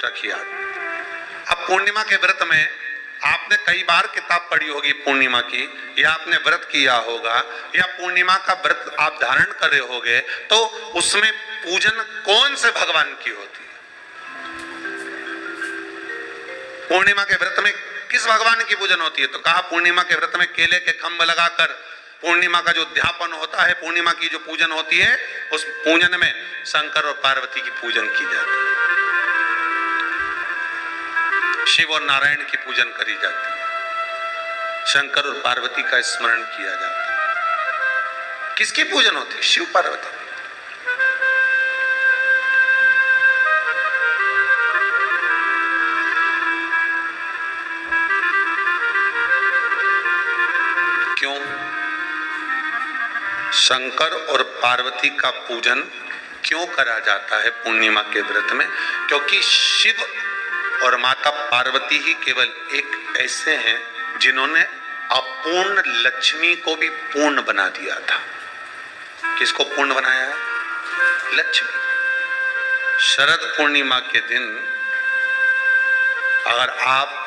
रखिए आप। अब पूर्णिमा के व्रत में आपने कई बार किताब पढ़ी होगी पूर्णिमा की, या आपने व्रत किया होगा, या पूर्णिमा का व्रत आप धारण कर रहे होगे, तो उसमें पूजन कौन से भगवान की होती है? पूर्णिमा के व्रत में किस भगवान की पूजन होती है? तो कहा पूर्णिमा के व्रत में केले के खंभ लगाकर पूर्णिमा का जो अध्यापन होता है, पूर्णिमा की जो पूजन होती है, उस पूजन में शंकर और पार्वती की पूजन की जाती है, शिव और नारायण की पूजन करी जाती है, शंकर और पार्वती का स्मरण किया जाता है। किसकी पूजन होती है? शिव पार्वती। क्यों शंकर और पार्वती का पूजन क्यों करा जाता है पूर्णिमा के व्रत में? क्योंकि शिव और माता पार्वती ही केवल एक ऐसे हैं जिन्होंने अपूर्ण लक्ष्मी को भी पूर्ण बना दिया था। किसको पूर्ण बनाया है? लक्ष्मी। शरद पूर्णिमा के दिन अगर आप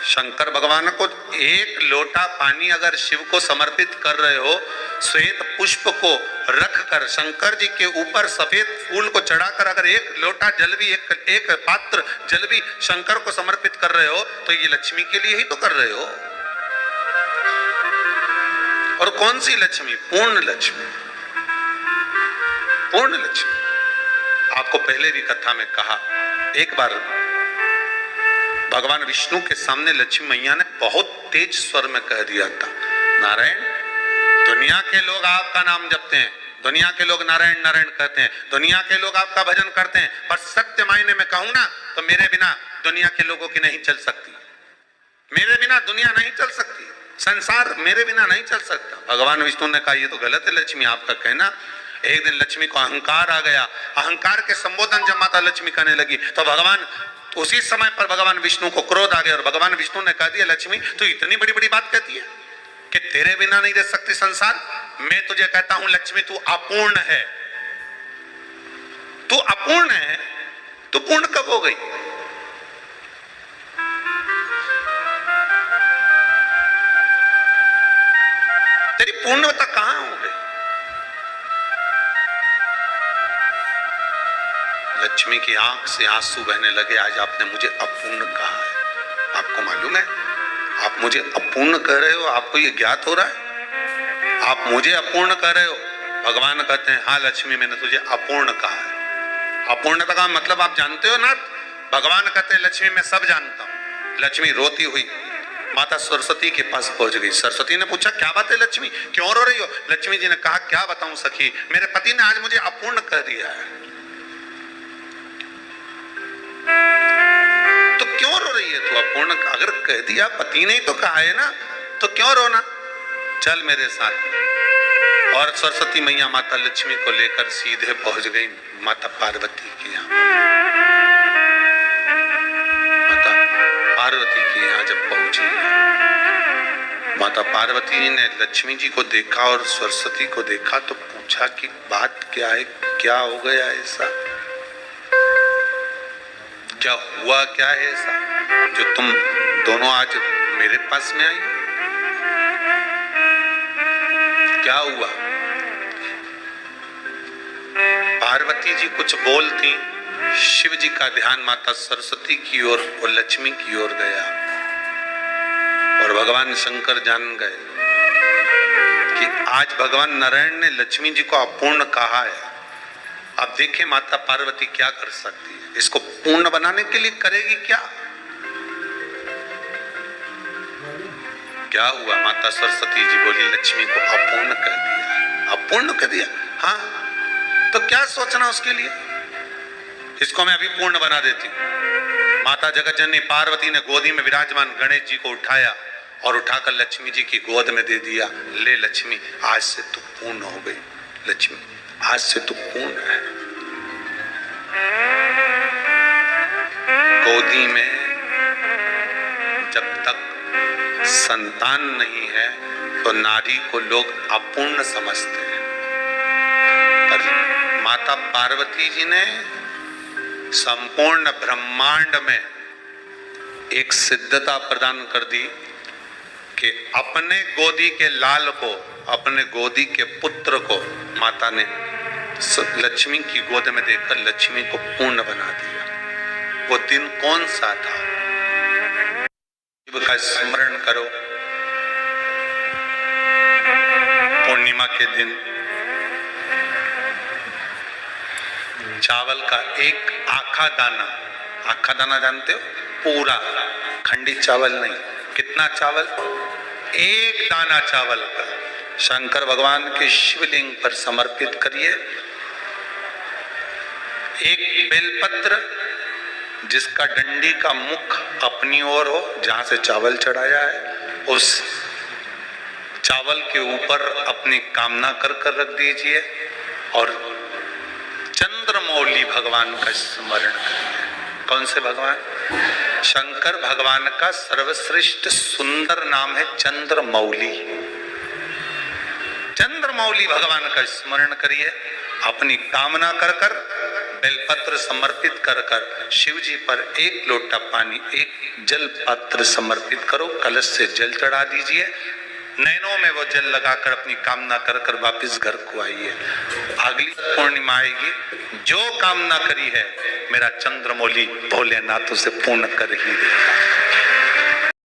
शंकर भगवान को एक लोटा पानी अगर शिव को समर्पित कर रहे हो, श्वेत पुष्प को रखकर शंकर जी के ऊपर सफेद फूल को चढ़ाकर अगर एक लोटा जल भी, एक पात्र जल भी शंकर को समर्पित कर रहे हो, तो ये लक्ष्मी के लिए ही तो कर रहे हो। और कौन सी लक्ष्मी? पूर्ण लक्ष्मी। पूर्ण लक्ष्मी। आपको पहले भी कथा में कहा, एक बार भगवान विष्णु के सामने लक्ष्मी मैया ने बहुत तेज स्वर में कह दिया था, नारायण, दुनिया के लोग आपका नाम जपते हैं, दुनिया के लोग नारायण नारायण कहते हैं, दुनिया के लोग आपका भजन करते हैं, पर सत्य मायने में कहूं ना तो मेरे बिना दुनिया के लोगों की नहीं चल सकती, मेरे बिना दुनिया नहीं चल सकती, संसार मेरे बिना नहीं चल सकता। भगवान विष्णु ने कहा, ये तो गलत है लक्ष्मी आपका कहना। एक दिन लक्ष्मी को अहंकार आ गया, अहंकार के संबोधन जब माता लक्ष्मी करने लगी तो भगवान, उसी समय पर भगवान विष्णु को क्रोध आ गया और भगवान विष्णु ने कह दिया, लक्ष्मी तू इतनी बड़ी बड़ी बात कहती है कि तेरे बिना नहीं रह सकती संसार। मैं तुझे कहता हूं लक्ष्मी, तू अपूर्ण है, तू अपूर्ण है, तू पूर्ण कब हो गई? तेरी पूर्णता कहां हो गई? लक्ष्मी की आंख से आंसू बहने लगे, आज आपने मुझे अपूर्ण कहा है। आपको मालूम है आप मुझे अपूर्ण कह रहे हो? आपको ये ज्ञात हो रहा है आप मुझे अपूर्ण कह रहे हो? भगवान कहते हैं, हाँ लक्ष्मी, मैंने तुझे अपूर्ण कहा है। अपूर्णता का मतलब आप जानते हो ना? भगवान कहते हैं, लक्ष्मी मैं सब जानता हूं। लक्ष्मी रोती हुई माता सरस्वती के पास पहुंच गई। सरस्वती ने पूछा, क्या बात है लक्ष्मी, क्यों रो रही हो? लक्ष्मी जी ने कहा, क्या बताऊं सखी, मेरे पति ने आज मुझे अपूर्ण कह दिया है। तो क्यों रो रही है तू? अपूर्ण अगर कह दिया, पति ने ही तो कहा है ना, तो क्यों रोना? चल मेरे साथ। और सरस्वती मैया माता लक्ष्मी को लेकर सीधे पहुंच गई माता पार्वती के यहाँ। माता पार्वती के यहाँ जब पहुंची, माता पार्वती ने लक्ष्मी जी को देखा और सरस्वती को देखा तो पूछा कि बात क्या है, क्या हो गया ऐसा, क्या हुआ, क्या है ऐसा जो तुम दोनों आज मेरे पास में आई? क्या हुआ? पार्वती जी कुछ बोलती, शिव जी का ध्यान माता सरस्वती की ओर और लक्ष्मी की ओर गया और भगवान शंकर जान गए कि आज भगवान नारायण ने लक्ष्मी जी को अपूर्ण कहा है। अब देखें माता पार्वती क्या कर सकती है, इसको पूर्ण बनाने के लिए करेगी क्या? क्या हुआ? माता सरस्वती जी बोली, लक्ष्मी को अपूर्ण कर दिया। अपूर्ण कर दिया? हाँ, तो क्या सोचना उसके लिए, इसको मैं अभी पूर्ण बना देती हूँ। माता जगतजननी पार्वती ने गोदी में विराजमान गणेश जी को उठाया और उठाकर लक्ष्मी जी की गोद में दे दिया। ले लक्ष्मी, आज से तू पूर्ण हो गई। लक्ष्मी, आज से तू पूर्ण है। गोदी में जब तक संतान नहीं है तो नारी को लोग अपूर्ण समझते हैं, पर माता पार्वती जी ने संपूर्ण ब्रह्मांड में एक सिद्धता प्रदान कर दी कि अपने गोदी के लाल को, अपने गोदी के पुत्र को माता ने लक्ष्मी की गोद में देकर लक्ष्मी को पूर्ण बना दिया। वो दिन कौन सा था? शिव का स्मरण करो। पूर्णिमा के दिन चावल का एक आखा दाना जानते हो? पूरा खंडित चावल नहीं। कितना चावल? एक दाना चावल का शंकर भगवान के शिवलिंग पर समर्पित करिए। एक बेलपत्र जिसका डंडी का मुख अपनी ओर हो, जहां से चावल चढ़ाया है, उस चावल के ऊपर अपनी कामना कर रख दीजिए और चंद्रमौली भगवान का स्मरण करिए। कौन से भगवान? शंकर भगवान का सर्वश्रेष्ठ सुंदर नाम है चंद्रमौली। चंद्रमौली भगवान का स्मरण करिए। अपनी कामना कर बेलपत्र समर्पित कर शिव जी पर एक लोटा पानी, एक जल पात्र समर्पित करो, कलश से जल चढ़ा दीजिए। नैनों में वो जल लगाकर अपनी कामना कर वापिस घर को आइए। अगली पूर्णिमा आएगी, जो कामना करी है मेरा चंद्रमौली भोलेनाथ उसे पूर्ण कर ही देगा।